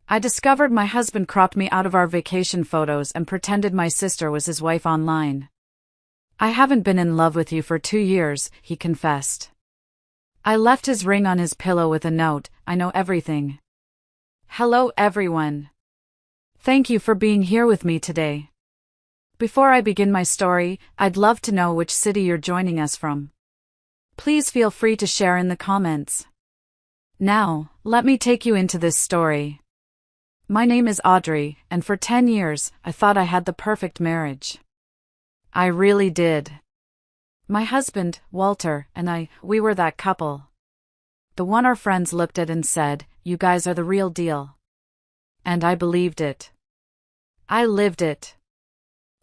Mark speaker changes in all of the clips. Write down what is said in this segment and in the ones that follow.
Speaker 1: I discovered my husband cropped me out of our vacation photos and pretended my sister was his wife online. I haven't been in love with you for 2 years, he confessed. I left his ring on his pillow with a note, I know everything. Hello everyone. Thank you for being here with me today. Before I begin my story, I'd love to know which city you're joining us from. Please feel free to share in the comments. Now, let me take you into this story. My name is Audrey, and for 10 years, I thought I had the perfect marriage. I really did. My husband, Walter, and we were that couple. The one our friends looked at and said, "You guys are the real deal." And I believed it. I lived it.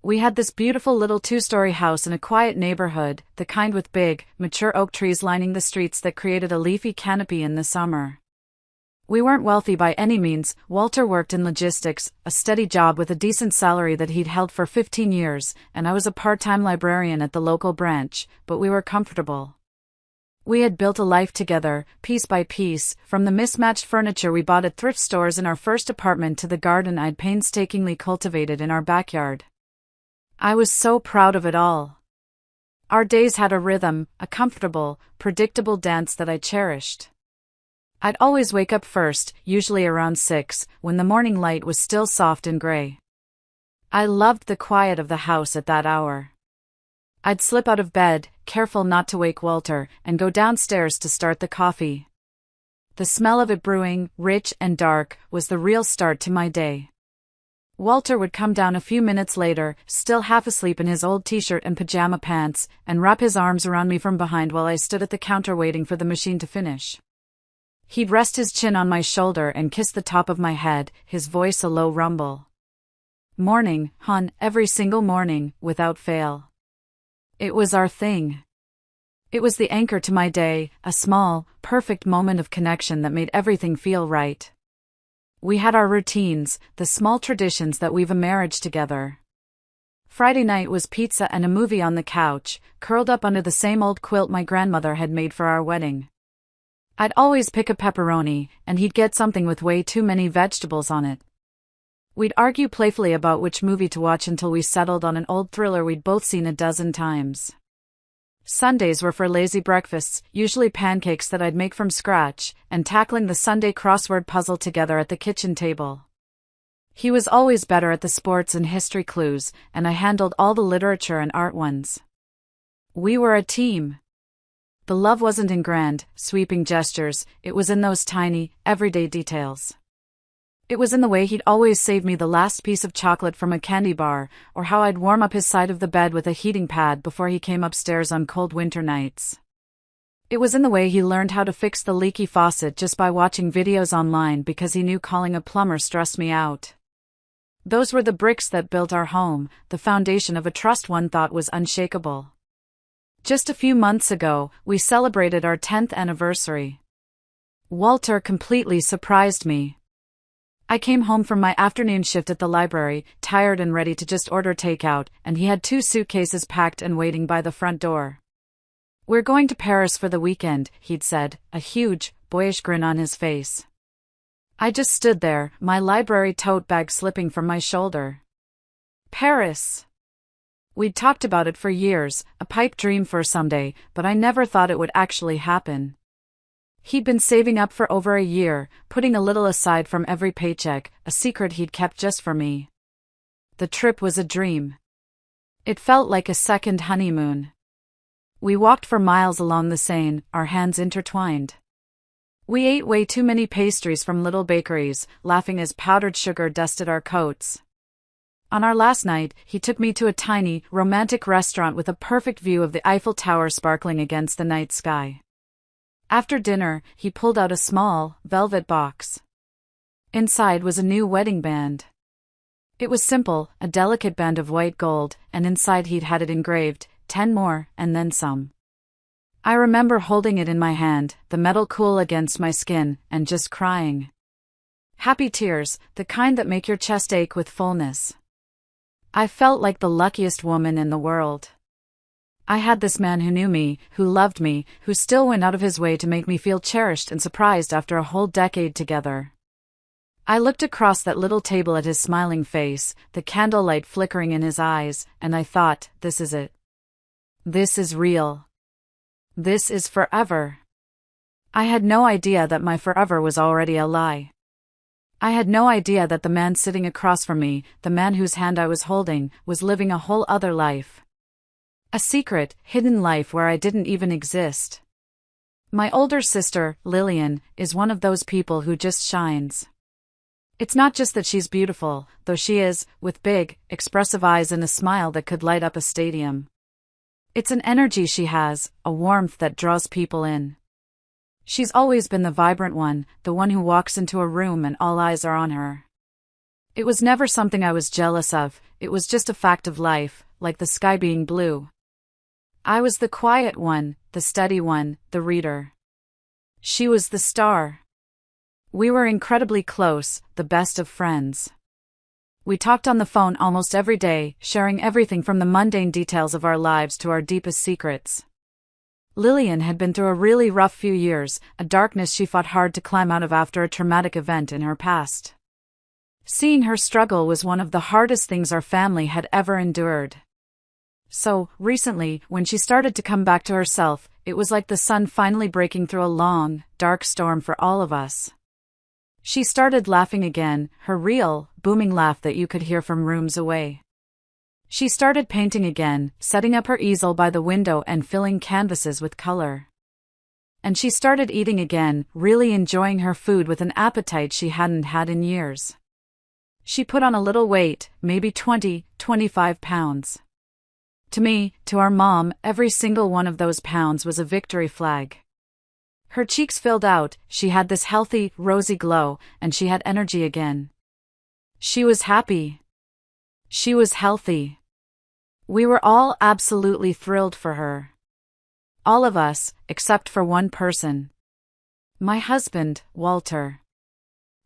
Speaker 1: We had this beautiful little 2-story house in a quiet neighborhood, the kind with big, mature oak trees lining the streets that created a leafy canopy in the summer. We weren't wealthy by any means. Walter worked in logistics, a steady job with a decent salary that he'd held for 15 years, and I was a part-time librarian at the local branch, but we were comfortable. We had built a life together, piece by piece, from the mismatched furniture we bought at thrift stores in our first apartment to the garden I'd painstakingly cultivated in our backyard. I was so proud of it all. Our days had a rhythm, a comfortable, predictable dance that I cherished. I'd always wake up first, usually around 6, when the morning light was still soft and gray. I loved the quiet of the house at that hour. I'd slip out of bed, careful not to wake Walter, and go downstairs to start the coffee. The smell of it brewing, rich and dark, was the real start to my day. Walter would come down a few minutes later, still half asleep in his old t-shirt and pajama pants, and wrap his arms around me from behind while I stood at the counter waiting for the machine to finish. He'd rest his chin on my shoulder and kiss the top of my head, his voice a low rumble. Morning, hon, every single morning, without fail. It was our thing. It was the anchor to my day, a small, perfect moment of connection that made everything feel right. We had our routines, the small traditions that weave a marriage together. Friday night was pizza and a movie on the couch, curled up under the same old quilt my grandmother had made for our wedding. I'd always pick a pepperoni, and he'd get something with way too many vegetables on it. We'd argue playfully about which movie to watch until we settled on an old thriller we'd both seen a dozen times. Sundays were for lazy breakfasts, usually pancakes that I'd make from scratch, and tackling the Sunday crossword puzzle together at the kitchen table. He was always better at the sports and history clues, and I handled all the literature and art ones. We were a team. The love wasn't in grand, sweeping gestures, it was in those tiny, everyday details. It was in the way he'd always save me the last piece of chocolate from a candy bar, or how I'd warm up his side of the bed with a heating pad before he came upstairs on cold winter nights. It was in the way he learned how to fix the leaky faucet just by watching videos online because he knew calling a plumber stressed me out. Those were the bricks that built our home, the foundation of a trust one thought was unshakable. Just a few months ago, we celebrated our 10th anniversary. Walter completely surprised me. I came home from my afternoon shift at the library, tired and ready to just order takeout, and he had 2 suitcases packed and waiting by the front door. "We're going to Paris for the weekend," he'd said, a huge, boyish grin on his face. I just stood there, my library tote bag slipping from my shoulder. Paris! We'd talked about it for years, a pipe dream for someday, but I never thought it would actually happen. He'd been saving up for over a year, putting a little aside from every paycheck, a secret he'd kept just for me. The trip was a dream. It felt like a second honeymoon. We walked for miles along the Seine, our hands intertwined. We ate way too many pastries from little bakeries, laughing as powdered sugar dusted our coats. On our last night, he took me to a tiny, romantic restaurant with a perfect view of the Eiffel Tower sparkling against the night sky. After dinner, he pulled out a small, velvet box. Inside was a new wedding band. It was simple, a delicate band of white gold, and inside he'd had it engraved, 10 more, and then some. I remember holding it in my hand, the metal cool against my skin, and just crying. Happy tears, the kind that make your chest ache with fullness. I felt like the luckiest woman in the world. I had this man who knew me, who loved me, who still went out of his way to make me feel cherished and surprised after a whole decade together. I looked across that little table at his smiling face, the candlelight flickering in his eyes, and I thought, this is it. This is real. This is forever. I had no idea that my forever was already a lie. I had no idea that the man sitting across from me, the man whose hand I was holding, was living a whole other life. A secret, hidden life where I didn't even exist. My older sister, Lillian, is one of those people who just shines. It's not just that she's beautiful, though she is, with big, expressive eyes and a smile that could light up a stadium. It's an energy she has, a warmth that draws people in. She's always been the vibrant one, the one who walks into a room and all eyes are on her. It was never something I was jealous of, it was just a fact of life, like the sky being blue. I was the quiet one, the steady one, the reader. She was the star. We were incredibly close, the best of friends. We talked on the phone almost every day, sharing everything from the mundane details of our lives to our deepest secrets. Lillian had been through a really rough few years, a darkness she fought hard to climb out of after a traumatic event in her past. Seeing her struggle was one of the hardest things our family had ever endured. So, recently, when she started to come back to herself, it was like the sun finally breaking through a long, dark storm for all of us. She started laughing again, her real, booming laugh that you could hear from rooms away. She started painting again, setting up her easel by the window and filling canvases with color. And she started eating again, really enjoying her food with an appetite she hadn't had in years. She put on a little weight, maybe 25 pounds. To me, to our mom, every single one of those pounds was a victory flag. Her cheeks filled out, she had this healthy, rosy glow, and she had energy again. She was happy. She was healthy. We were all absolutely thrilled for her. All of us, except for one person. My husband, Walter.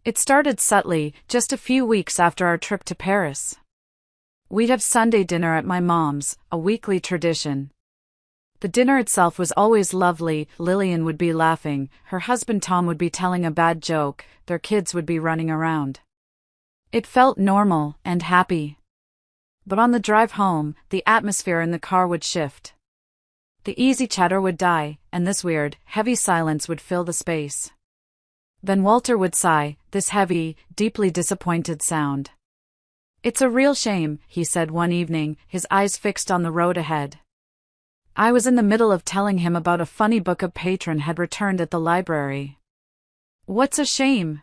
Speaker 1: It started subtly, just a few weeks after our trip to Paris. We'd have Sunday dinner at my mom's, a weekly tradition. The dinner itself was always lovely, Lillian would be laughing, her husband Tom would be telling a bad joke, their kids would be running around. It felt normal and happy. But on the drive home, the atmosphere in the car would shift. The easy chatter would die, and this weird, heavy silence would fill the space. Then Walter would sigh, this heavy, deeply disappointed sound. "It's a real shame," he said one evening, his eyes fixed on the road ahead. I was in the middle of telling him about a funny book a patron had returned at the library. "What's a shame?"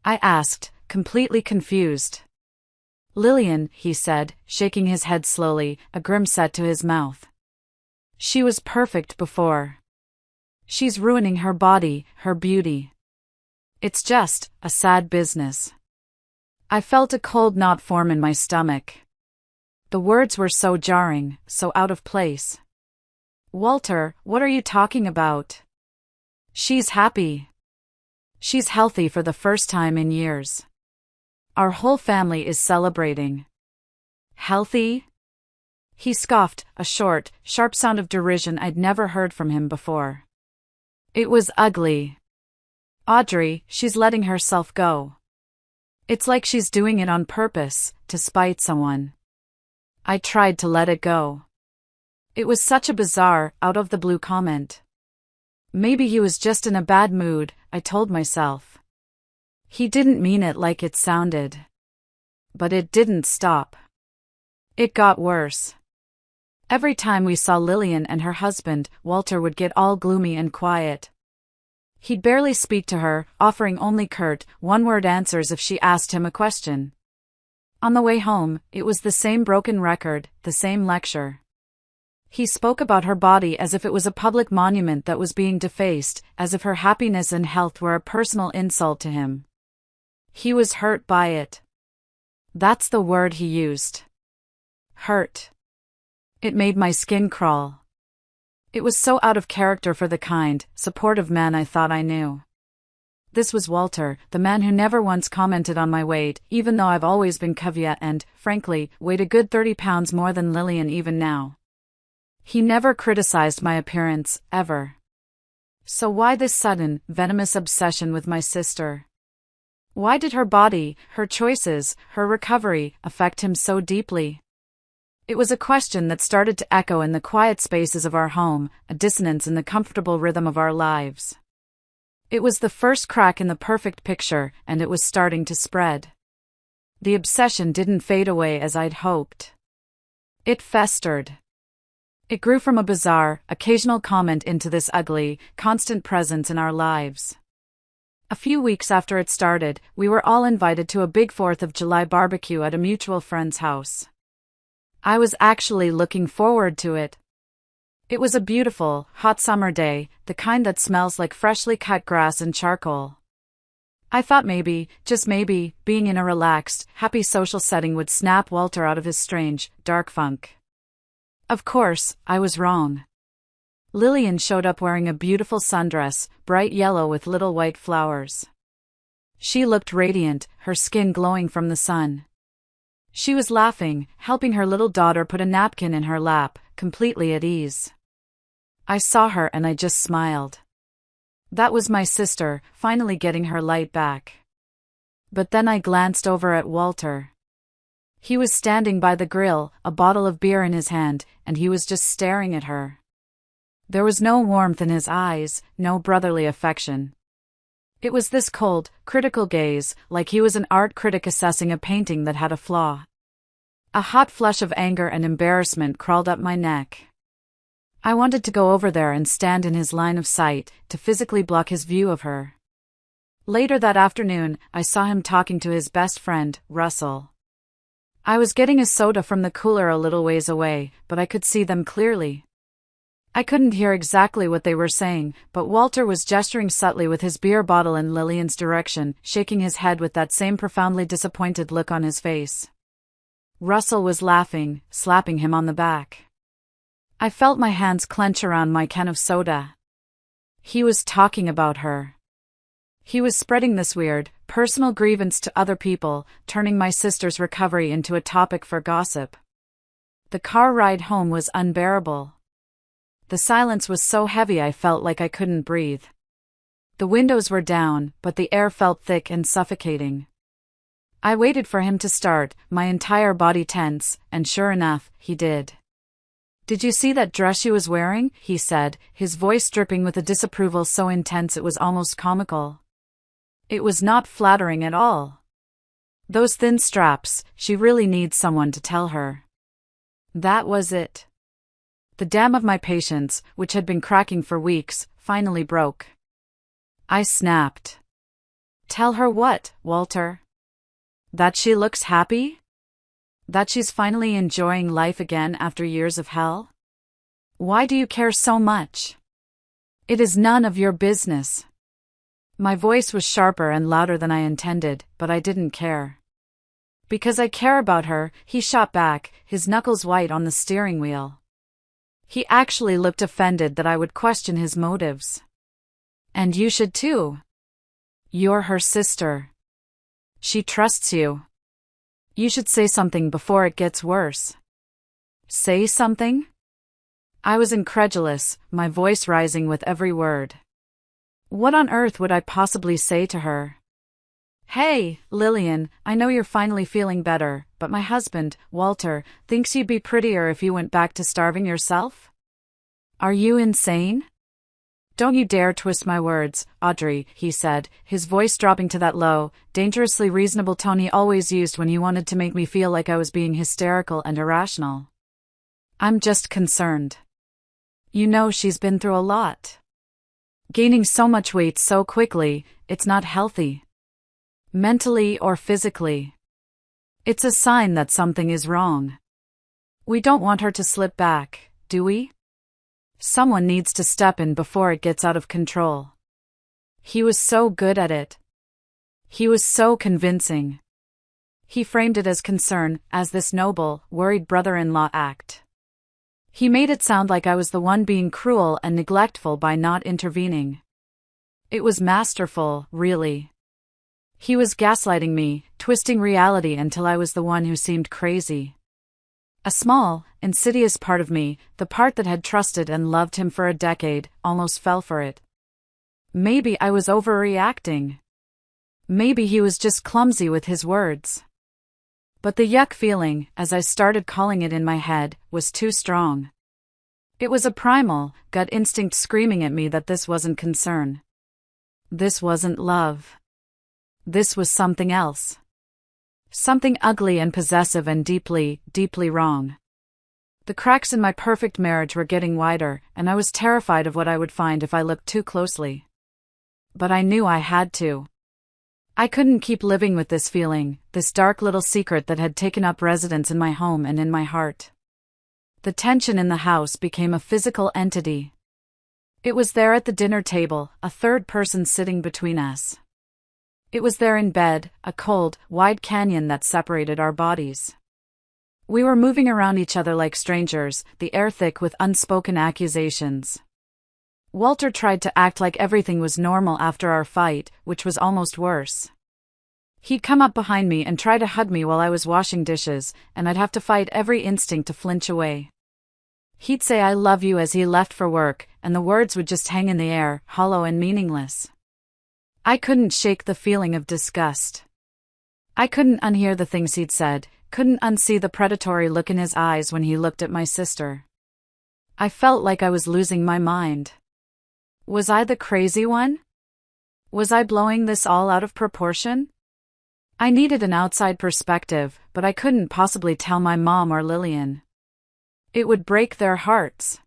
Speaker 1: I asked, completely confused. "Lillian," he said, shaking his head slowly, a grim set to his mouth. "She was perfect before. She's ruining her body, her beauty. It's just a sad business." I felt a cold knot form in my stomach. The words were so jarring, so out of place. "Walter, what are you talking about? She's happy. She's healthy for the first time in years. Our whole family is celebrating." "Healthy?" He scoffed, a short, sharp sound of derision I'd never heard from him before. "It was ugly. Audrey, she's letting herself go. It's like she's doing it on purpose, to spite someone." I tried to let it go. It was such a bizarre, out-of-the-blue comment. Maybe he was just in a bad mood, I told myself. He didn't mean it like it sounded. But it didn't stop. It got worse. Every time we saw Lillian and her husband, Walter would get all gloomy and quiet. He'd barely speak to her, offering only curt, one-word answers if she asked him a question. On the way home, it was the same broken record, the same lecture. He spoke about her body as if it was a public monument that was being defaced, as if her happiness and health were a personal insult to him. He was hurt by it. That's the word he used. Hurt. It made my skin crawl. It was so out of character for the kind, supportive man I thought I knew. This was Walter, the man who never once commented on my weight, even though I've always been curvier and, frankly, weighed a good 30 pounds more than Lillian even now. He never criticized my appearance, ever. So why this sudden, venomous obsession with my sister? Why did her body, her choices, her recovery, affect him so deeply? It was a question that started to echo in the quiet spaces of our home, a dissonance in the comfortable rhythm of our lives. It was the first crack in the perfect picture, and it was starting to spread. The obsession didn't fade away as I'd hoped. It festered. It grew from a bizarre, occasional comment into this ugly, constant presence in our lives. A few weeks after it started, we were all invited to a big 4th of July barbecue at a mutual friend's house. I was actually looking forward to it. It was a beautiful, hot summer day, the kind that smells like freshly cut grass and charcoal. I thought maybe, just maybe, being in a relaxed, happy social setting would snap Walter out of his strange, dark funk. Of course, I was wrong. Lillian showed up wearing a beautiful sundress, bright yellow with little white flowers. She looked radiant, her skin glowing from the sun. She was laughing, helping her little daughter put a napkin in her lap, completely at ease. I saw her and I just smiled. That was my sister, finally getting her light back. But then I glanced over at Walter. He was standing by the grill, a bottle of beer in his hand, and he was just staring at her. There was no warmth in his eyes, no brotherly affection. It was this cold, critical gaze, like he was an art critic assessing a painting that had a flaw. A hot flush of anger and embarrassment crawled up my neck. I wanted to go over there and stand in his line of sight, to physically block his view of her. Later that afternoon, I saw him talking to his best friend, Russell. I was getting a soda from the cooler a little ways away, but I could see them clearly. I couldn't hear exactly what they were saying, but Walter was gesturing subtly with his beer bottle in Lillian's direction, shaking his head with that same profoundly disappointed look on his face. Russell was laughing, slapping him on the back. I felt my hands clench around my can of soda. He was talking about her. He was spreading this weird, personal grievance to other people, turning my sister's recovery into a topic for gossip. The car ride home was unbearable. The silence was so heavy I felt like I couldn't breathe. The windows were down, but the air felt thick and suffocating. I waited for him to start, my entire body tense, and sure enough, he did. "Did you see that dress she was wearing?" he said, his voice dripping with a disapproval so intense it was almost comical. It was not flattering at all. Those thin straps, she really needs someone to tell her. That was it. The dam of my patience, which had been cracking for weeks, finally broke. I snapped. "Tell her what, Walter? That she looks happy? That she's finally enjoying life again after years of hell? Why do you care so much? It is none of your business." My voice was sharper and louder than I intended, but I didn't care. "Because I care about her," he shot back, his knuckles white on the steering wheel. He actually looked offended that I would question his motives. "And you should too. You're her sister. She trusts you. You should say something before it gets worse." "Say something?" I was incredulous, my voice rising with every word. What on earth would I possibly say to her? "Hey, Lillian, I know you're finally feeling better, but my husband, Walter, thinks you'd be prettier if you went back to starving yourself? Are you insane?" "Don't you dare twist my words, Audrey," he said, his voice dropping to that low, dangerously reasonable tone he always used when he wanted to make me feel like I was being hysterical and irrational. "I'm just concerned. You know she's been through a lot. Gaining so much weight so quickly, it's not healthy. Mentally or physically. It's a sign that something is wrong. We don't want her to slip back, do we? Someone needs to step in before it gets out of control." He was so good at it. He was so convincing. He framed it as concern, as this noble, worried brother-in-law act. He made it sound like I was the one being cruel and neglectful by not intervening. It was masterful, really. He was gaslighting me, twisting reality until I was the one who seemed crazy. A small, insidious part of me, the part that had trusted and loved him for a decade, almost fell for it. Maybe I was overreacting. Maybe he was just clumsy with his words. But the yuck feeling, as I started calling it in my head, was too strong. It was a primal, gut instinct screaming at me that this wasn't concern. This wasn't love. This was something else. Something ugly and possessive and deeply, deeply wrong. The cracks in my perfect marriage were getting wider, and I was terrified of what I would find if I looked too closely. But I knew I had to. I couldn't keep living with this feeling, this dark little secret that had taken up residence in my home and in my heart. The tension in the house became a physical entity. It was there at the dinner table, a third person sitting between us. It was there in bed, a cold, wide canyon that separated our bodies. We were moving around each other like strangers, the air thick with unspoken accusations. Walter tried to act like everything was normal after our fight, which was almost worse. He'd come up behind me and try to hug me while I was washing dishes, and I'd have to fight every instinct to flinch away. He'd say "I love you" as he left for work, and the words would just hang in the air, hollow and meaningless. I couldn't shake the feeling of disgust. I couldn't unhear the things he'd said, couldn't unsee the predatory look in his eyes when he looked at my sister. I felt like I was losing my mind. Was I the crazy one? Was I blowing this all out of proportion? I needed an outside perspective, but I couldn't possibly tell my mom or Lillian. It would break their hearts.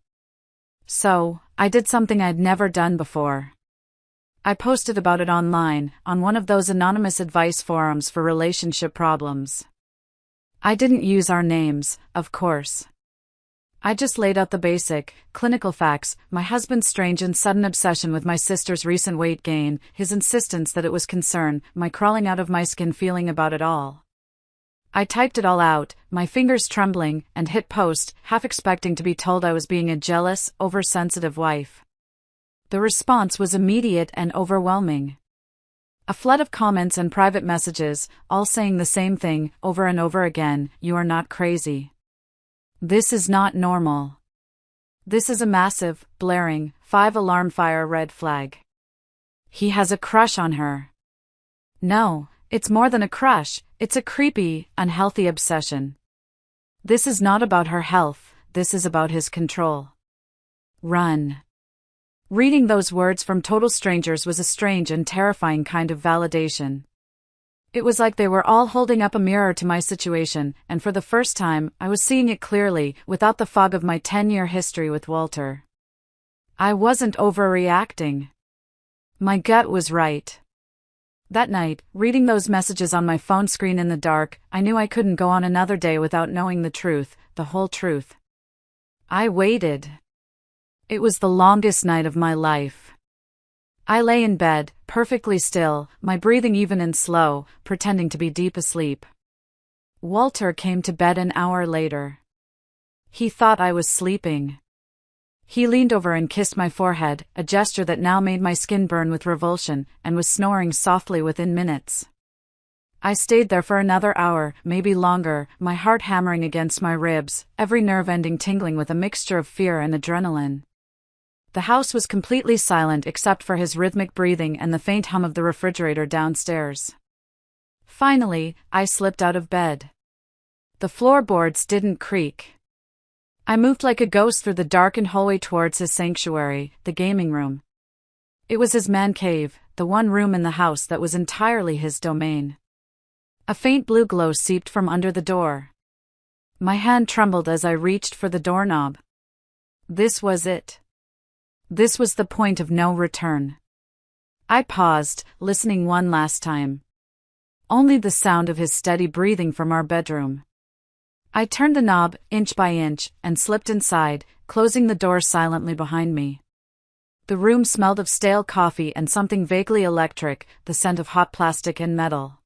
Speaker 1: So, I did something I'd never done before. I posted about it online, on one of those anonymous advice forums for relationship problems. I didn't use our names, of course. I just laid out the basic, clinical facts: my husband's strange and sudden obsession with my sister's recent weight gain, his insistence that it was concern, my crawling out of my skin feeling about it all. I typed it all out, my fingers trembling, and hit post, half expecting to be told I was being a jealous, oversensitive wife. The response was immediate and overwhelming. A flood of comments and private messages, all saying the same thing, over and over again: "You are not crazy. This is not normal. This is a massive, blaring, 5-alarm fire red flag. He has a crush on her. No, it's more than a crush, it's a creepy, unhealthy obsession. This is not about her health, this is about his control. Run." Reading those words from total strangers was a strange and terrifying kind of validation. It was like they were all holding up a mirror to my situation, and for the first time, I was seeing it clearly, without the fog of my 10-year history with Walter. I wasn't overreacting. My gut was right. That night, reading those messages on my phone screen in the dark, I knew I couldn't go on another day without knowing the truth, the whole truth. I waited. It was the longest night of my life. I lay in bed, perfectly still, my breathing even and slow, pretending to be deep asleep. Walter came to bed an hour later. He thought I was sleeping. He leaned over and kissed my forehead, a gesture that now made my skin burn with revulsion, and was snoring softly within minutes. I stayed there for another hour, maybe longer, my heart hammering against my ribs, every nerve ending tingling with a mixture of fear and adrenaline. The house was completely silent except for his rhythmic breathing and the faint hum of the refrigerator downstairs. Finally, I slipped out of bed. The floorboards didn't creak. I moved like a ghost through the darkened hallway towards his sanctuary, the gaming room. It was his man cave, the one room in the house that was entirely his domain. A faint blue glow seeped from under the door. My hand trembled as I reached for the doorknob. This was it. This was the point of no return. I paused, listening one last time. Only the sound of his steady breathing from our bedroom. I turned the knob, inch by inch, and slipped inside, closing the door silently behind me. The room smelled of stale coffee and something vaguely electric, the scent of hot plastic and metal.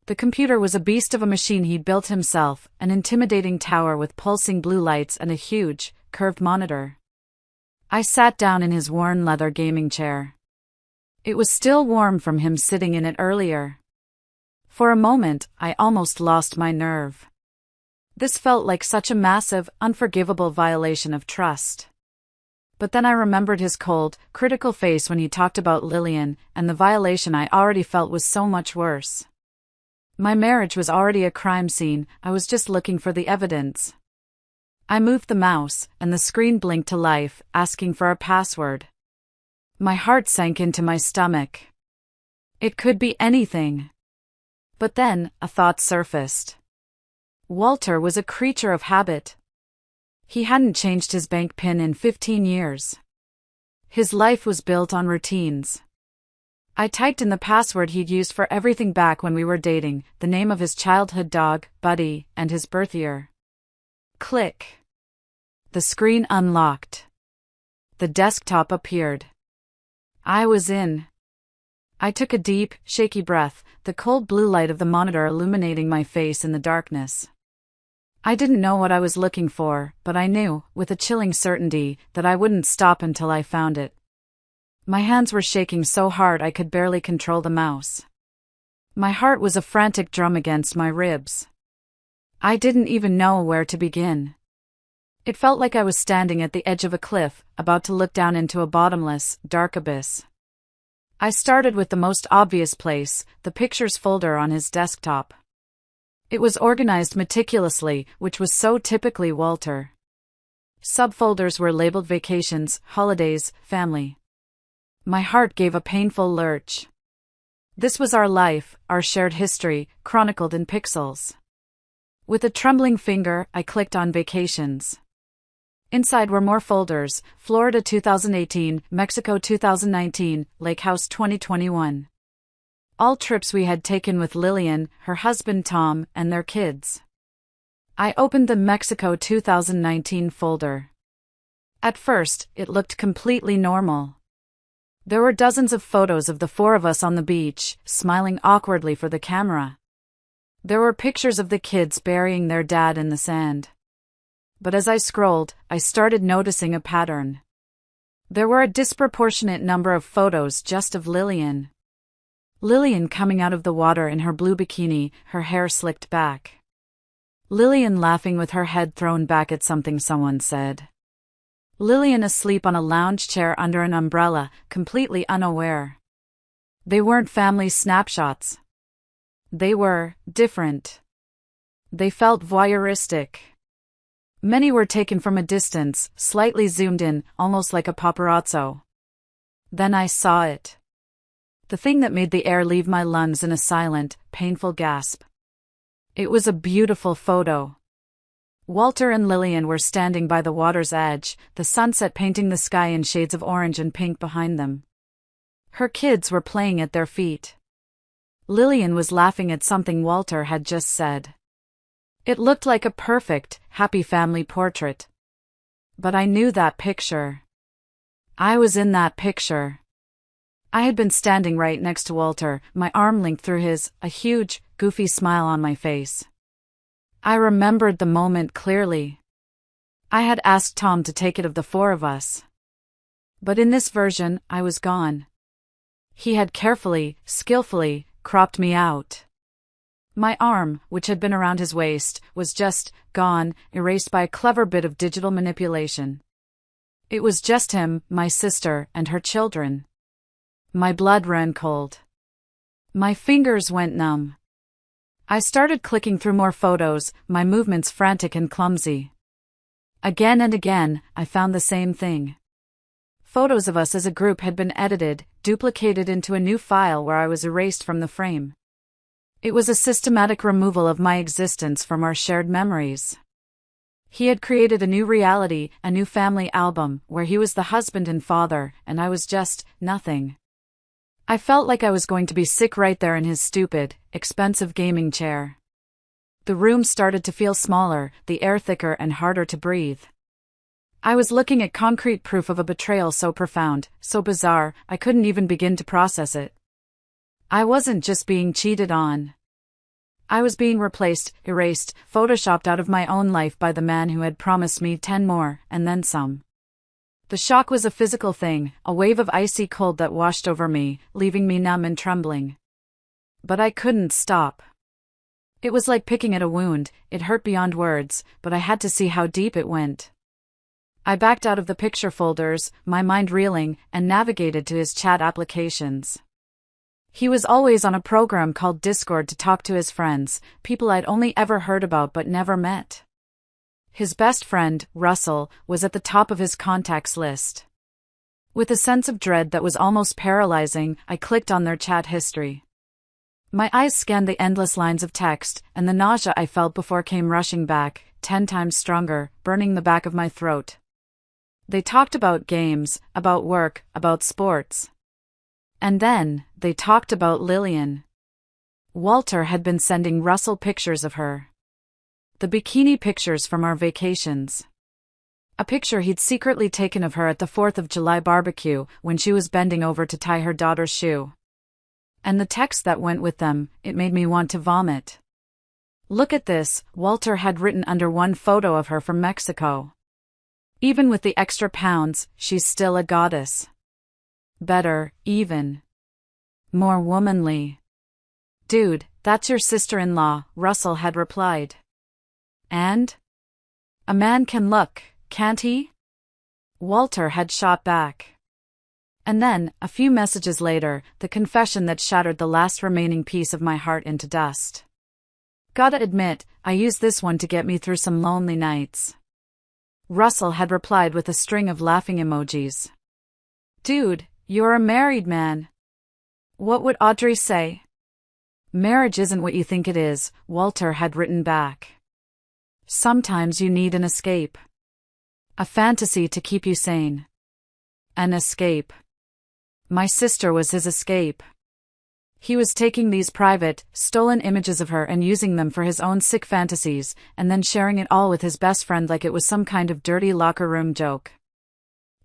Speaker 1: The computer was a beast of a machine he'd built himself, an intimidating tower with pulsing blue lights and a huge, curved monitor. I sat down in his worn leather gaming chair. It was still warm from him sitting in it earlier. For a moment, I almost lost my nerve. This felt like such a massive, unforgivable violation of trust. But then I remembered his cold, critical face when he talked about Lillian, and the violation I already felt was so much worse. My marriage was already a crime scene, I was just looking for the evidence. I moved the mouse, and the screen blinked to life, asking for a password. My heart sank into my stomach. It could be anything. But then, a thought surfaced. Walter was a creature of habit. He hadn't changed his bank PIN in 15 years. His life was built on routines. I typed in the password he'd used for everything back when we were dating, the name of his childhood dog, Buddy, and his birth year. Click. The screen unlocked. The desktop appeared. I was in. I took a deep, shaky breath, the cold blue light of the monitor illuminating my face in the darkness. I didn't know what I was looking for, but I knew, with a chilling certainty, that I wouldn't stop until I found it. My hands were shaking so hard I could barely control the mouse. My heart was a frantic drum against my ribs. I didn't even know where to begin. It felt like I was standing at the edge of a cliff, about to look down into a bottomless, dark abyss. I started with the most obvious place, the pictures folder on his desktop. It was organized meticulously, which was so typically Walter. Subfolders were labeled vacations, holidays, family. My heart gave a painful lurch. This was our life, our shared history, chronicled in pixels. With a trembling finger, I clicked on vacations. Inside were more folders: Florida 2018, Mexico 2019, Lake House 2021. All trips we had taken with Lillian, her husband Tom, and their kids. I opened the Mexico 2019 folder. At first, it looked completely normal. There were dozens of photos of the four of us on the beach, smiling awkwardly for the camera. There were pictures of the kids burying their dad in the sand. But as I scrolled, I started noticing a pattern. There were a disproportionate number of photos just of Lillian. Lillian coming out of the water in her blue bikini, her hair slicked back. Lillian laughing with her head thrown back at something someone said. Lillian asleep on a lounge chair under an umbrella, completely unaware. They weren't family snapshots. They were different. They felt voyeuristic. Many were taken from a distance, slightly zoomed in, almost like a paparazzo. Then I saw it. The thing that made the air leave my lungs in a silent, painful gasp. It was a beautiful photo. Walter and Lillian were standing by the water's edge, the sunset painting the sky in shades of orange and pink behind them. Her kids were playing at their feet. Lillian was laughing at something Walter had just said. It looked like a perfect, happy family portrait. But I knew that picture. I was in that picture. I had been standing right next to Walter, my arm linked through his, a huge, goofy smile on my face. I remembered the moment clearly. I had asked Tom to take it of the four of us. But in this version, I was gone. He had carefully, skillfully, cropped me out. My arm, which had been around his waist, was just gone, erased by a clever bit of digital manipulation. It was just him, my sister, and her children. My blood ran cold. My fingers went numb. I started clicking through more photos, my movements frantic and clumsy. Again and again, I found the same thing. Photos of us as a group had been edited, duplicated into a new file where I was erased from the frame. It was a systematic removal of my existence from our shared memories. He had created a new reality, a new family album, where he was the husband and father, and I was just nothing. I felt like I was going to be sick right there in his stupid, expensive gaming chair. The room started to feel smaller, the air thicker and harder to breathe. I was looking at concrete proof of a betrayal so profound, so bizarre, I couldn't even begin to process it. I wasn't just being cheated on. I was being replaced, erased, photoshopped out of my own life by the man who had promised me 10 more, and then some. The shock was a physical thing, a wave of icy cold that washed over me, leaving me numb and trembling. But I couldn't stop. It was like picking at a wound, it hurt beyond words, but I had to see how deep it went. I backed out of the picture folders, my mind reeling, and navigated to his chat applications. He was always on a program called Discord to talk to his friends, people I'd only ever heard about but never met. His best friend, Russell, was at the top of his contacts list. With a sense of dread that was almost paralyzing, I clicked on their chat history. My eyes scanned the endless lines of text, and the nausea I felt before came rushing back, 10 times stronger, burning the back of my throat. They talked about games, about work, about sports. And then, they talked about Lillian. Walter had been sending Russell pictures of her. The bikini pictures from our vacations. A picture he'd secretly taken of her at the 4th of July barbecue, when she was bending over to tie her daughter's shoe. And the text that went with them, it made me want to vomit. "Look at this," Walter had written under one photo of her from Mexico. "Even with the extra pounds, she's still a goddess. Better, even. More womanly." "Dude, that's your sister-in-law," Russell had replied. "And? A man can look, can't he?" Walter had shot back. And then, a few messages later, the confession that shattered the last remaining piece of my heart into dust. "Gotta admit, I used this one to get me through some lonely nights." Russell had replied with a string of laughing emojis. "Dude, you're a married man. What would Audrey say?" "Marriage isn't what you think it is," Walter had written back. "Sometimes you need an escape. A fantasy to keep you sane. An escape." My sister was his escape. He was taking these private, stolen images of her and using them for his own sick fantasies, and then sharing it all with his best friend like it was some kind of dirty locker room joke.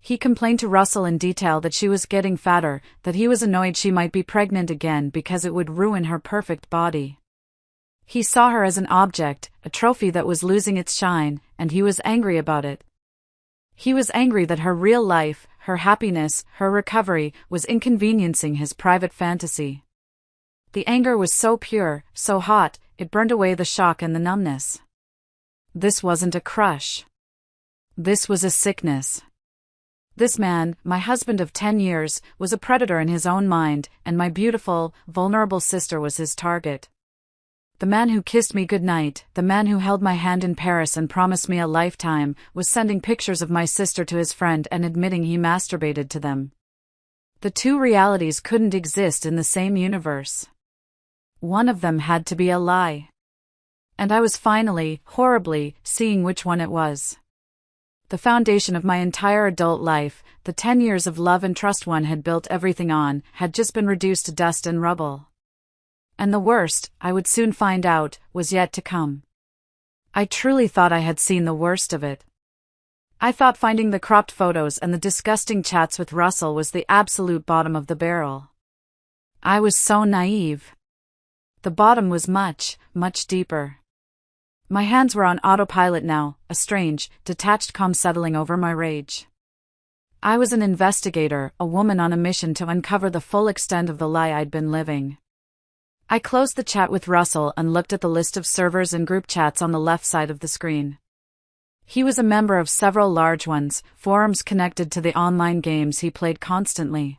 Speaker 1: He complained to Russell in detail that she was getting fatter, that he was annoyed she might be pregnant again because it would ruin her perfect body. He saw her as an object, a trophy that was losing its shine, and he was angry about it. He was angry that her real life, her happiness, her recovery, was inconveniencing his private fantasy. The anger was so pure, so hot, it burned away the shock and the numbness. This wasn't a crush. This was a sickness. This man, my husband of 10 years, was a predator in his own mind, and my beautiful, vulnerable sister was his target. The man who kissed me goodnight, the man who held my hand in Paris and promised me a lifetime, was sending pictures of my sister to his friend and admitting he masturbated to them. The two realities couldn't exist in the same universe. One of them had to be a lie. And I was finally, horribly, seeing which one it was. The foundation of my entire adult life, the 10 years of love and trust one had built everything on, had just been reduced to dust and rubble. And the worst, I would soon find out, was yet to come. I truly thought I had seen the worst of it. I thought finding the cropped photos and the disgusting chats with Russell was the absolute bottom of the barrel. I was so naive. The bottom was much, much deeper. My hands were on autopilot now, a strange, detached calm settling over my rage. I was an investigator, a woman on a mission to uncover the full extent of the lie I'd been living. I closed the chat with Russell and looked at the list of servers and group chats on the left side of the screen. He was a member of several large ones, forums connected to the online games he played constantly.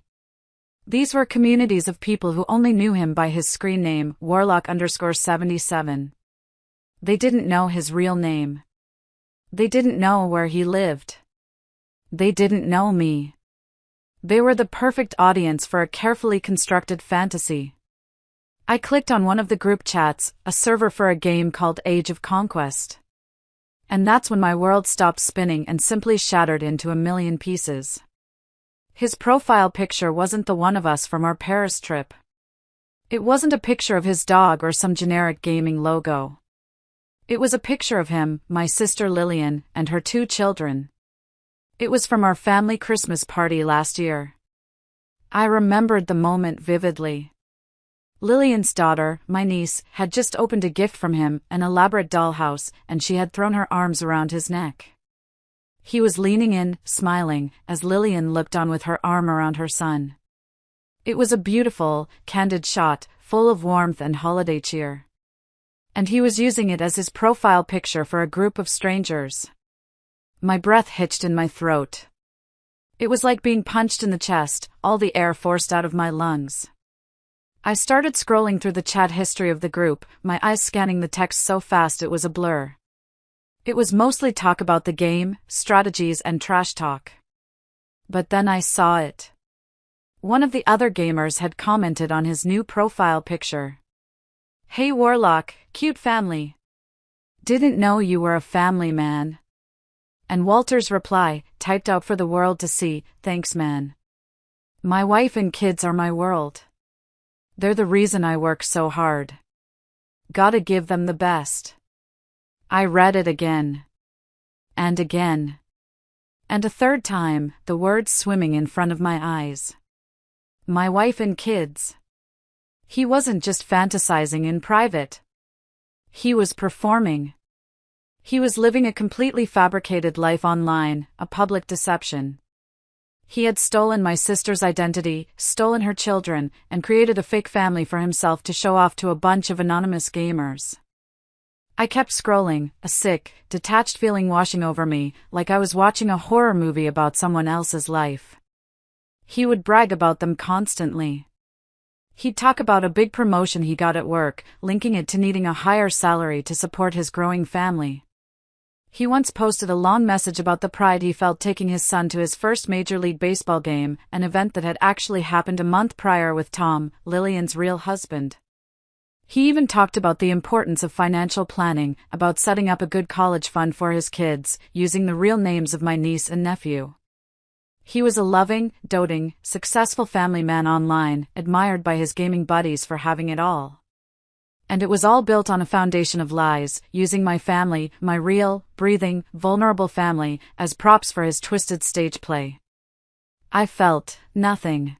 Speaker 1: These were communities of people who only knew him by his screen name, Warlock_77. They didn't know his real name. They didn't know where he lived. They didn't know me. They were the perfect audience for a carefully constructed fantasy. I clicked on one of the group chats, a server for a game called Age of Conquest. And that's when my world stopped spinning and simply shattered into a million pieces. His profile picture wasn't the one of us from our Paris trip. It wasn't a picture of his dog or some generic gaming logo. It was a picture of him, my sister Lillian, and her 2 children. It was from our family Christmas party last year. I remembered the moment vividly. Lillian's daughter, my niece, had just opened a gift from him, an elaborate dollhouse, and she had thrown her arms around his neck. He was leaning in, smiling, as Lillian looked on with her arm around her son. It was a beautiful, candid shot, full of warmth and holiday cheer. And he was using it as his profile picture for a group of strangers. My breath hitched in my throat. It was like being punched in the chest, all the air forced out of my lungs. I started scrolling through the chat history of the group, my eyes scanning the text so fast it was a blur. It was mostly talk about the game, strategies, and trash talk. But then I saw it. One of the other gamers had commented on his new profile picture. "Hey Warlock, cute family. Didn't know you were a family man." And Walter's reply, typed out for the world to see, "Thanks man. My wife and kids are my world. They're the reason I work so hard. Gotta give them the best." I read it again. And again. And a third time, the words swimming in front of my eyes. My wife and kids. He wasn't just fantasizing in private. He was performing. He was living a completely fabricated life online, a public deception. He had stolen my sister's identity, stolen her children, and created a fake family for himself to show off to a bunch of anonymous gamers. I kept scrolling, a sick, detached feeling washing over me, like I was watching a horror movie about someone else's life. He would brag about them constantly. He'd talk about a big promotion he got at work, linking it to needing a higher salary to support his growing family. He once posted a long message about the pride he felt taking his son to his first Major League Baseball game, an event that had actually happened a month prior with Tom, Lillian's real husband. He even talked about the importance of financial planning, about setting up a good college fund for his kids, using the real names of my niece and nephew. He was a loving, doting, successful family man online, admired by his gaming buddies for having it all. And it was all built on a foundation of lies, using my family, my real, breathing, vulnerable family, as props for his twisted stage play. I felt nothing.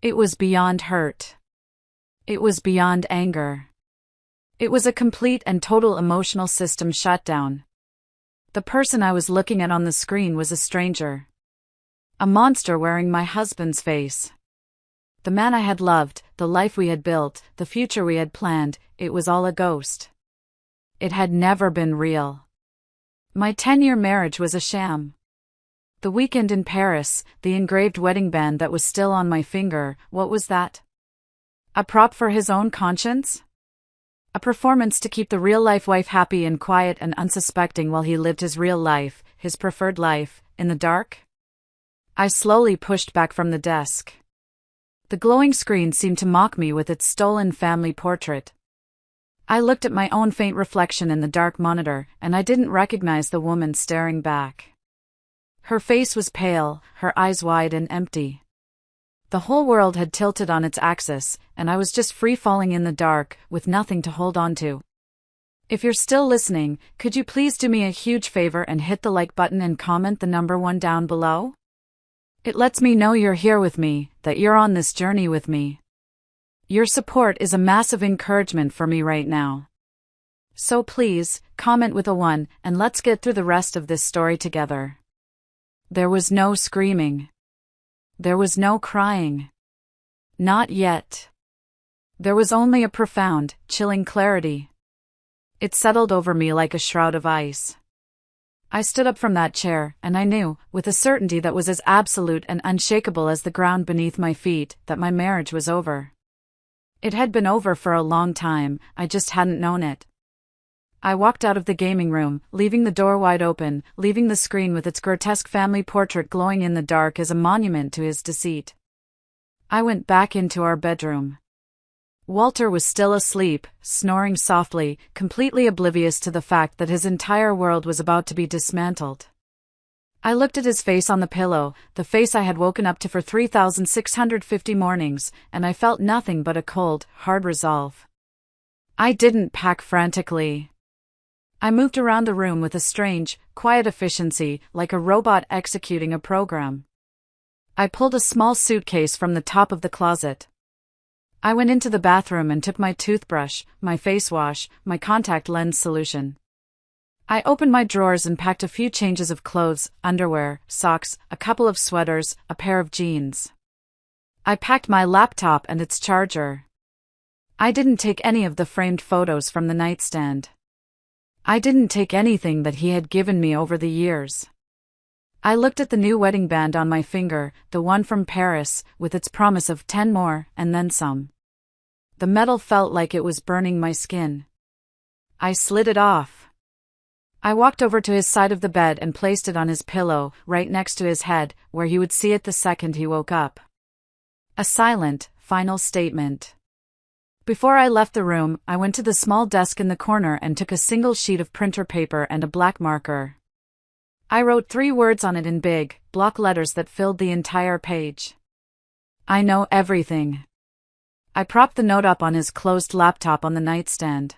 Speaker 1: It was beyond hurt. It was beyond anger. It was a complete and total emotional system shutdown. The person I was looking at on the screen was a stranger. A monster wearing my husband's face. The man I had loved, the life we had built, the future we had planned, it was all a ghost. It had never been real. My 10-year marriage was a sham. The weekend in Paris, the engraved wedding band that was still on my finger, what was that? A prop for his own conscience? A performance to keep the real-life wife happy and quiet and unsuspecting while he lived his real life, his preferred life, in the dark? I slowly pushed back from the desk. The glowing screen seemed to mock me with its stolen family portrait. I looked at my own faint reflection in the dark monitor, and I didn't recognize the woman staring back. Her face was pale, her eyes wide and empty. The whole world had tilted on its axis, and I was just free-falling in the dark, with nothing to hold on to. If you're still listening, could you please do me a huge favor and hit the like button and comment the number 1 down below? It lets me know you're here with me, that you're on this journey with me. Your support is a massive encouragement for me right now. So please, comment with a 1, and let's get through the rest of this story together. There was no screaming. There was no crying. Not yet. There was only a profound, chilling clarity. It settled over me like a shroud of ice. I stood up from that chair, and I knew, with a certainty that was as absolute and unshakable as the ground beneath my feet, that my marriage was over. It had been over for a long time, I just hadn't known it. I walked out of the gaming room, leaving the door wide open, leaving the screen with its grotesque family portrait glowing in the dark as a monument to his deceit. I went back into our bedroom. Walter was still asleep, snoring softly, completely oblivious to the fact that his entire world was about to be dismantled. I looked at his face on the pillow, the face I had woken up to for 3,650 mornings, and I felt nothing but a cold, hard resolve. I didn't pack frantically. I moved around the room with a strange, quiet efficiency, like a robot executing a program. I pulled a small suitcase from the top of the closet. I went into the bathroom and took my toothbrush, my face wash, my contact lens solution. I opened my drawers and packed a few changes of clothes, underwear, socks, a couple of sweaters, a pair of jeans. I packed my laptop and its charger. I didn't take any of the framed photos from the nightstand. I didn't take anything that he had given me over the years. I looked at the new wedding band on my finger, the one from Paris, with its promise of 10 more, and then some. The metal felt like it was burning my skin. I slid it off. I walked over to his side of the bed and placed it on his pillow, right next to his head, where he would see it the second he woke up. A silent, final statement. Before I left the room, I went to the small desk in the corner and took a single sheet of printer paper and a black marker. I wrote 3 words on it in big, block letters that filled the entire page. I know everything. I propped the note up on his closed laptop on the nightstand.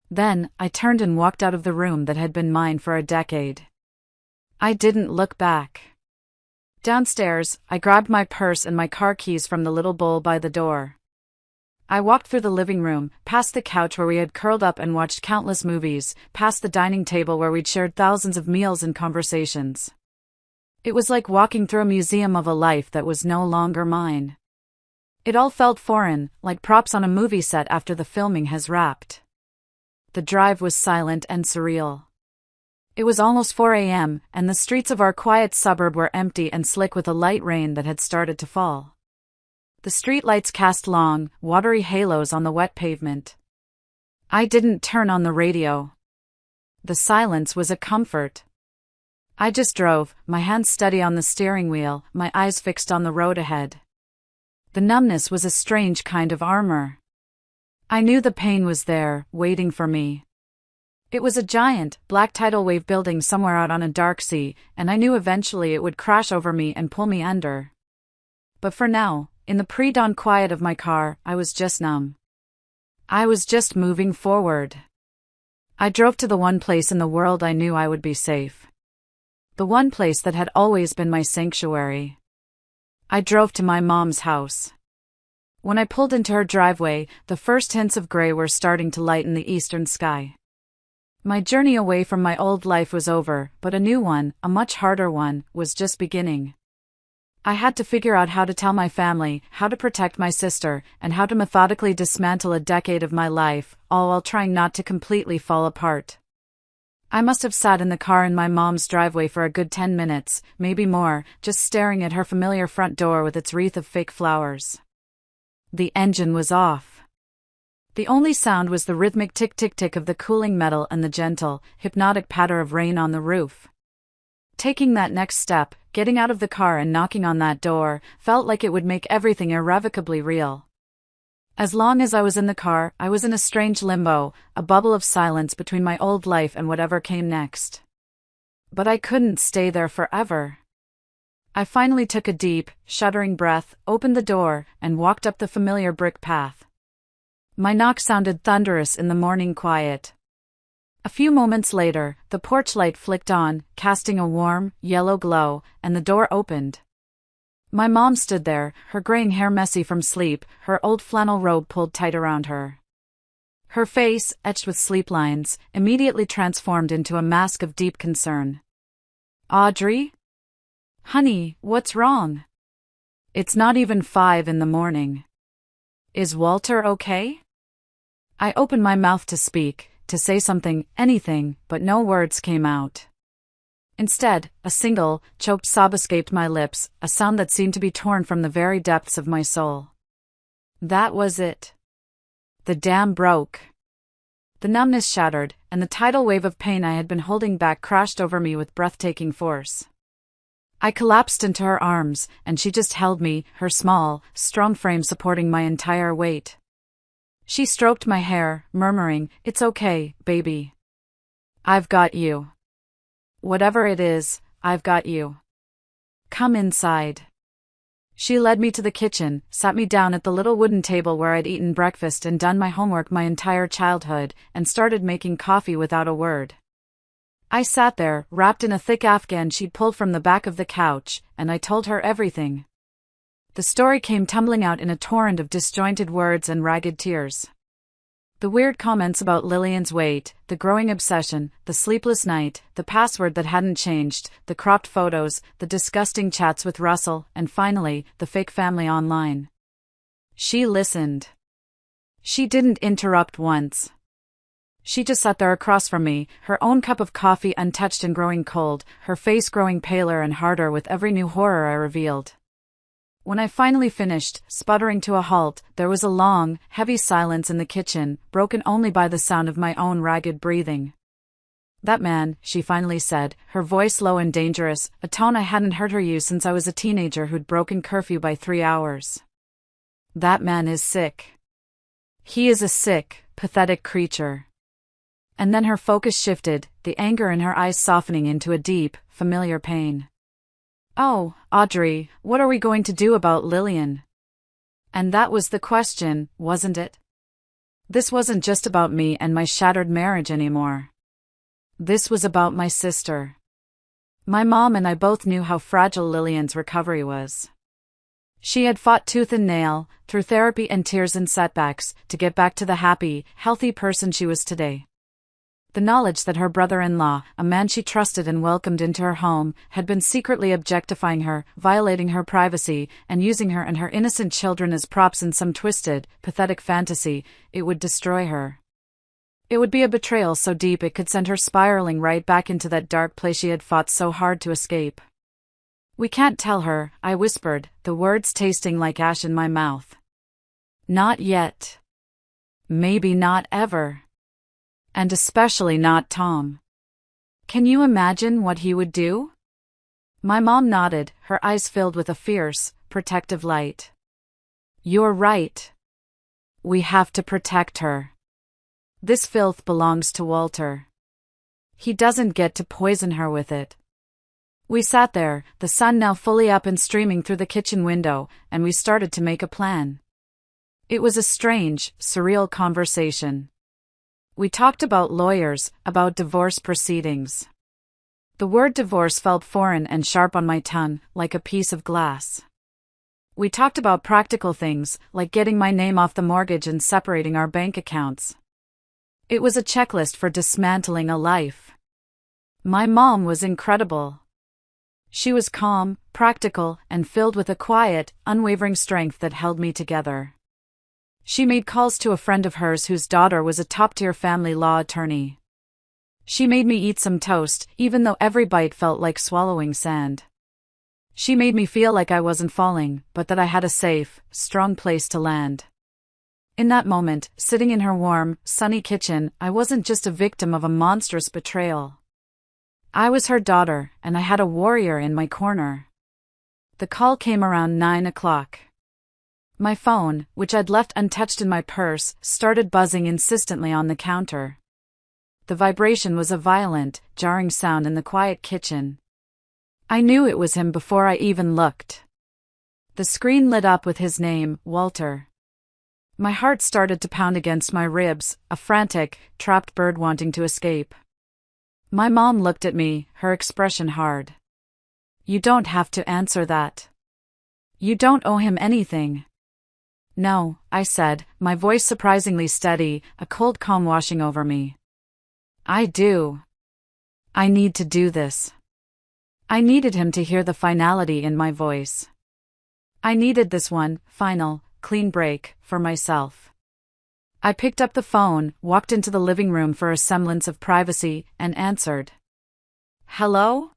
Speaker 1: Then, I turned and walked out of the room that had been mine for a decade. I didn't look back. Downstairs, I grabbed my purse and my car keys from the little bowl by the door. I walked through the living room, past the couch where we had curled up and watched countless movies, past the dining table where we'd shared thousands of meals and conversations. It was like walking through a museum of a life that was no longer mine. It all felt foreign, like props on a movie set after the filming has wrapped. The drive was silent and surreal. It was almost 4 a.m., and the streets of our quiet suburb were empty and slick with a light rain that had started to fall. The streetlights cast long, watery halos on the wet pavement. I didn't turn on the radio. The silence was a comfort. I just drove, my hands steady on the steering wheel, my eyes fixed on the road ahead. The numbness was a strange kind of armor. I knew the pain was there, waiting for me. It was a giant, black tidal wave building somewhere out on a dark sea, and I knew eventually it would crash over me and pull me under. But for now, in the pre-dawn quiet of my car, I was just numb. I was just moving forward. I drove to the one place in the world I knew I would be safe. The one place that had always been my sanctuary. I drove to my mom's house. When I pulled into her driveway, the first hints of gray were starting to lighten the eastern sky. My journey away from my old life was over, but a new one, a much harder one, was just beginning. I had to figure out how to tell my family, how to protect my sister, and how to methodically dismantle a decade of my life, all while trying not to completely fall apart. I must have sat in the car in my mom's driveway for a good 10 minutes, maybe more, just staring at her familiar front door with its wreath of fake flowers. The engine was off. The only sound was the rhythmic tick-tick-tick of the cooling metal and the gentle, hypnotic patter of rain on the roof. Taking that next step, getting out of the car and knocking on that door, felt like it would make everything irrevocably real. As long as I was in the car, I was in a strange limbo, a bubble of silence between my old life and whatever came next. But I couldn't stay there forever. I finally took a deep, shuddering breath, opened the door, and walked up the familiar brick path. My knock sounded thunderous in the morning quiet. A few moments later, the porch light flicked on, casting a warm, yellow glow, and the door opened. My mom stood there, her graying hair messy from sleep, her old flannel robe pulled tight around her. Her face, etched with sleep lines, immediately transformed into a mask of deep concern. "Audrey? Honey, what's wrong? It's not even 5 in the morning. Is Walter okay?" I opened my mouth to speak, to say something, anything, but no words came out. Instead, a single, choked sob escaped my lips, a sound that seemed to be torn from the very depths of my soul. That was it. The dam broke. The numbness shattered, and the tidal wave of pain I had been holding back crashed over me with breathtaking force. I collapsed into her arms, and she just held me, her small, strong frame supporting my entire weight. She stroked my hair, murmuring, "It's okay, baby. I've got you. Whatever it is, I've got you. Come inside." She led me to the kitchen, sat me down at the little wooden table where I'd eaten breakfast and done my homework my entire childhood, and started making coffee without a word. I sat there, wrapped in a thick afghan she'd pulled from the back of the couch, and I told her everything. The story came tumbling out in a torrent of disjointed words and ragged tears. The weird comments about Lillian's weight, the growing obsession, the sleepless night, the password that hadn't changed, the cropped photos, the disgusting chats with Russell, and finally, the fake family online. She listened. She didn't interrupt once. She just sat there across from me, her own cup of coffee untouched and growing cold, her face growing paler and harder with every new horror I revealed. When I finally finished, sputtering to a halt, there was a long, heavy silence in the kitchen, broken only by the sound of my own ragged breathing. "That man," she finally said, her voice low and dangerous, a tone I hadn't heard her use since I was a teenager who'd broken curfew by 3 hours. "That man is sick. He is a sick, pathetic creature." And then her focus shifted, the anger in her eyes softening into a deep, familiar pain. "Oh, Audrey, what are we going to do about Lillian?" And that was the question, wasn't it? This wasn't just about me and my shattered marriage anymore. This was about my sister. My mom and I both knew how fragile Lillian's recovery was. She had fought tooth and nail, through therapy and tears and setbacks, to get back to the happy, healthy person she was today. The knowledge that her brother-in-law, a man she trusted and welcomed into her home, had been secretly objectifying her, violating her privacy, and using her and her innocent children as props in some twisted, pathetic fantasy, it would destroy her. It would be a betrayal so deep it could send her spiraling right back into that dark place she had fought so hard to escape. "We can't tell her," I whispered, the words tasting like ash in my mouth. "Not yet. Maybe not ever. And especially not Tom. Can you imagine what he would do?" My mom nodded, her eyes filled with a fierce, protective light. "You're right. We have to protect her. This filth belongs to Walter. He doesn't get to poison her with it." We sat there, the sun now fully up and streaming through the kitchen window, and we started to make a plan. It was a strange, surreal conversation. We talked about lawyers, about divorce proceedings. The word divorce felt foreign and sharp on my tongue, like a piece of glass. We talked about practical things, like getting my name off the mortgage and separating our bank accounts. It was a checklist for dismantling a life. My mom was incredible. She was calm, practical, and filled with a quiet, unwavering strength that held me together. She made calls to a friend of hers whose daughter was a top-tier family law attorney. She made me eat some toast, even though every bite felt like swallowing sand. She made me feel like I wasn't falling, but that I had a safe, strong place to land. In that moment, sitting in her warm, sunny kitchen, I wasn't just a victim of a monstrous betrayal. I was her daughter, and I had a warrior in my corner. The call came around 9 o'clock. My phone, which I'd left untouched in my purse, started buzzing insistently on the counter. The vibration was a violent, jarring sound in the quiet kitchen. I knew it was him before I even looked. The screen lit up with his name, Walter. My heart started to pound against my ribs, a frantic, trapped bird wanting to escape. My mom looked at me, her expression hard. "You don't have to answer that. You don't owe him anything." "No," I said, my voice surprisingly steady, a cold calm washing over me. "I do. I need to do this." I needed him to hear the finality in my voice. I needed this one, final, clean break, for myself. I picked up the phone, walked into the living room for a semblance of privacy, and answered. "Hello?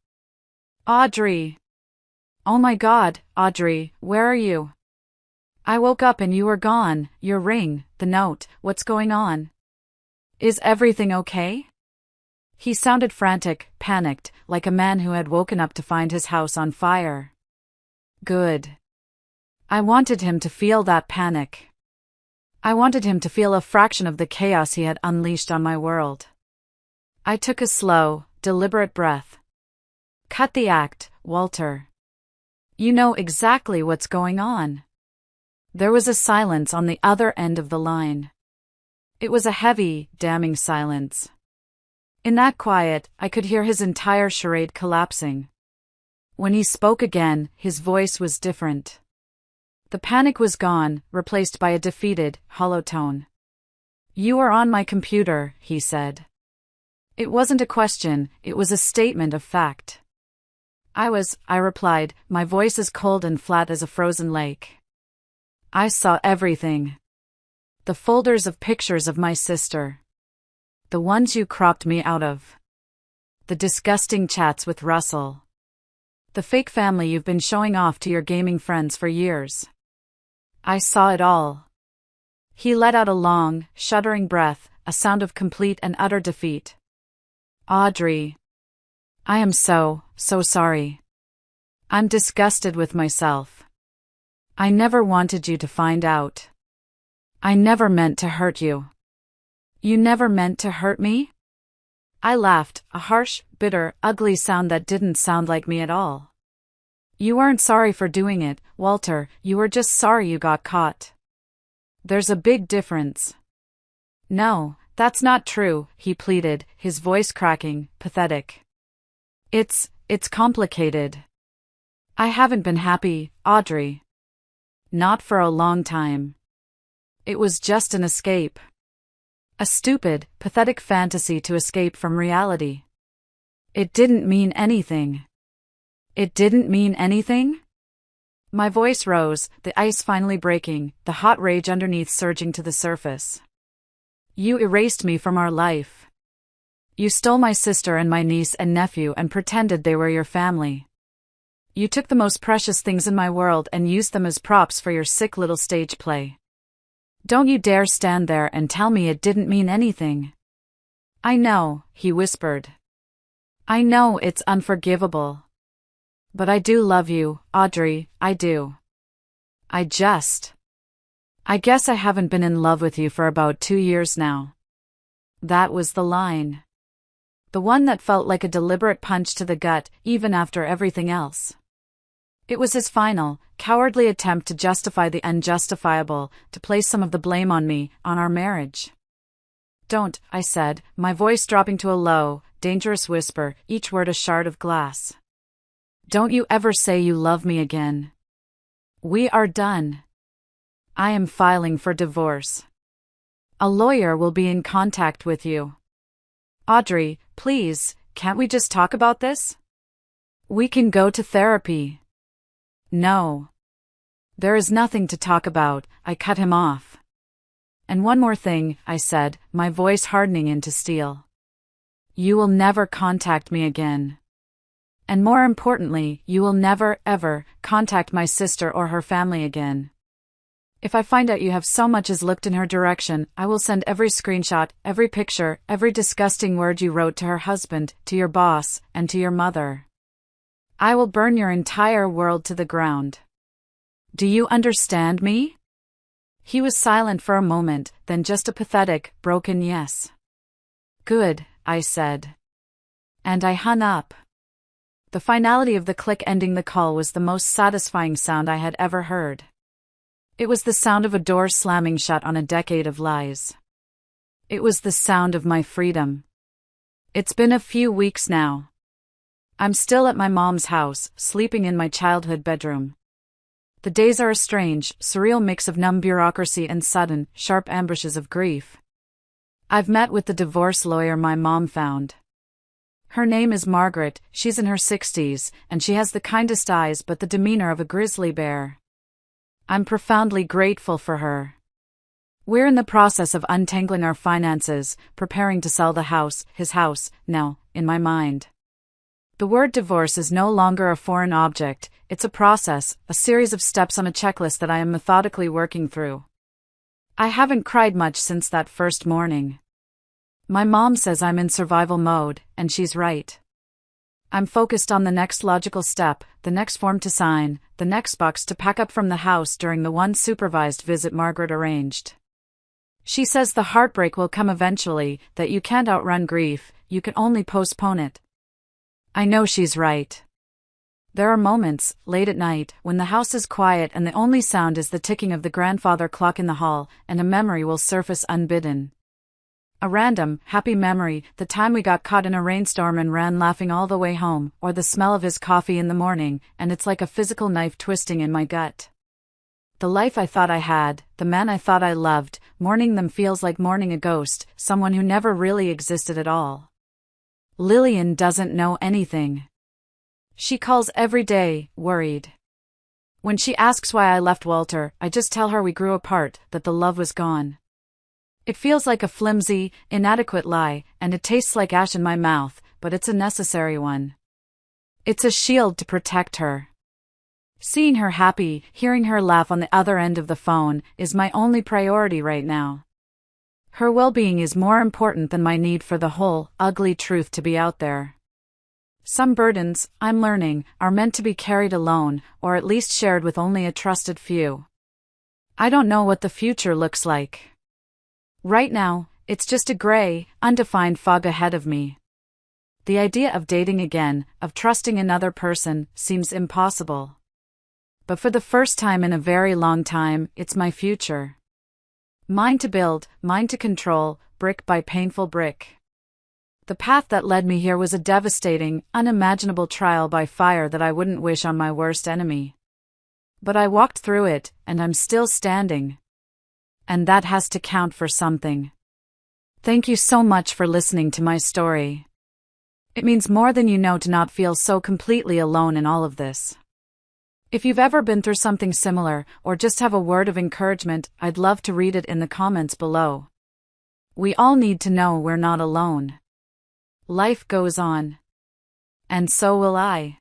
Speaker 1: Audrey." "Oh my God, Audrey, where are you? I woke up and you were gone, your ring, the note, what's going on? Is everything okay?" He sounded frantic, panicked, like a man who had woken up to find his house on fire. Good. I wanted him to feel that panic. I wanted him to feel a fraction of the chaos he had unleashed on my world. I took a slow, deliberate breath. "Cut the act, Walter. You know exactly what's going on." There was a silence on the other end of the line. It was a heavy, damning silence. In that quiet, I could hear his entire charade collapsing. When he spoke again, his voice was different. The panic was gone, replaced by a defeated, hollow tone. "You are on my computer," he said. It wasn't a question, it was a statement of fact. I replied, my voice as cold and flat as a frozen lake. I saw everything. The folders of pictures of my sister. The ones you cropped me out of. The disgusting chats with Russell. The fake family you've been showing off to your gaming friends for years. I saw it all. He let out a long, shuddering breath, a sound of complete and utter defeat. Audrey. I am so sorry. I'm disgusted with myself. I never wanted you to find out. I never meant to hurt you. You never meant to hurt me? I laughed, a harsh, bitter, ugly sound that didn't sound like me at all. You weren't sorry for doing it, Walter, you were just sorry you got caught. There's a big difference. No, that's not true, he pleaded, his voice cracking, pathetic. It's complicated. I haven't been happy, Audrey. Not for a long time. It was just an escape. A stupid, pathetic fantasy to escape from reality. It didn't mean anything. It didn't mean anything? My voice rose, the ice finally breaking, the hot rage underneath surging to the surface. You erased me from our life. You stole my sister and my niece and nephew and pretended they were your family. You took the most precious things in my world and used them as props for your sick little stage play. Don't you dare stand there and tell me it didn't mean anything. I know, he whispered. I know it's unforgivable. But I do love you, Audrey, I do. I guess I haven't been in love with you for about 2 years now. That was the line. The one that felt like a deliberate punch to the gut, even after everything else. It was his final, cowardly attempt to justify the unjustifiable, to place some of the blame on me, on our marriage. Don't, I said, my voice dropping to a low, dangerous whisper, each word a shard of glass. Don't you ever say you love me again. We are done. I am filing for divorce. A lawyer will be in contact with you. Audrey, please, can't we just talk about this? We can go to therapy. No. There is nothing to talk about, I cut him off. And one more thing, I said, my voice hardening into steel. You will never contact me again. And more importantly, you will never, ever, contact my sister or her family again. If I find out you have so much as looked in her direction, I will send every screenshot, every picture, every disgusting word you wrote to her husband, to your boss, and to your mother. I will burn your entire world to the ground. Do you understand me? He was silent for a moment, then just a pathetic, broken yes. Good, I said. And I hung up. The finality of the click ending the call was the most satisfying sound I had ever heard. It was the sound of a door slamming shut on a decade of lies. It was the sound of my freedom. It's been a few weeks now. I'm still at my mom's house, sleeping in my childhood bedroom. The days are a strange, surreal mix of numb bureaucracy and sudden, sharp ambushes of grief. I've met with the divorce lawyer my mom found. Her name is Margaret, she's in her 60s, and she has the kindest eyes but the demeanor of a grizzly bear. I'm profoundly grateful for her. We're in the process of untangling our finances, preparing to sell the house, his house, now, in my mind. The word divorce is no longer a foreign object, it's a process, a series of steps on a checklist that I am methodically working through. I haven't cried much since that first morning. My mom says I'm in survival mode, and she's right. I'm focused on the next logical step, the next form to sign, the next box to pack up from the house during the one supervised visit Margaret arranged. She says the heartbreak will come eventually, that you can't outrun grief, you can only postpone it. I know she's right. There are moments, late at night, when the house is quiet and the only sound is the ticking of the grandfather clock in the hall, and a memory will surface unbidden. A random, happy memory, the time we got caught in a rainstorm and ran laughing all the way home, or the smell of his coffee in the morning, and it's like a physical knife twisting in my gut. The life I thought I had, the man I thought I loved, mourning them feels like mourning a ghost, someone who never really existed at all. Lillian doesn't know anything. She calls every day, worried. When she asks why I left Walter, I just tell her we grew apart, that the love was gone. It feels like a flimsy, inadequate lie, and it tastes like ash in my mouth, but it's a necessary one. It's a shield to protect her. Seeing her happy, hearing her laugh on the other end of the phone, is my only priority right now. Her well-being is more important than my need for the whole, ugly truth to be out there. Some burdens, I'm learning, are meant to be carried alone, or at least shared with only a trusted few. I don't know what the future looks like. Right now, it's just a gray, undefined fog ahead of me. The idea of dating again, of trusting another person, seems impossible. But for the first time in a very long time, it's my future. Mine to build, mine to control, brick by painful brick. The path that led me here was a devastating, unimaginable trial by fire that I wouldn't wish on my worst enemy. But I walked through it, and I'm still standing. And that has to count for something. Thank you so much for listening to my story. It means more than you know to not feel so completely alone in all of this. If you've ever been through something similar, or just have a word of encouragement, I'd love to read it in the comments below. We all need to know we're not alone. Life goes on. And so will I.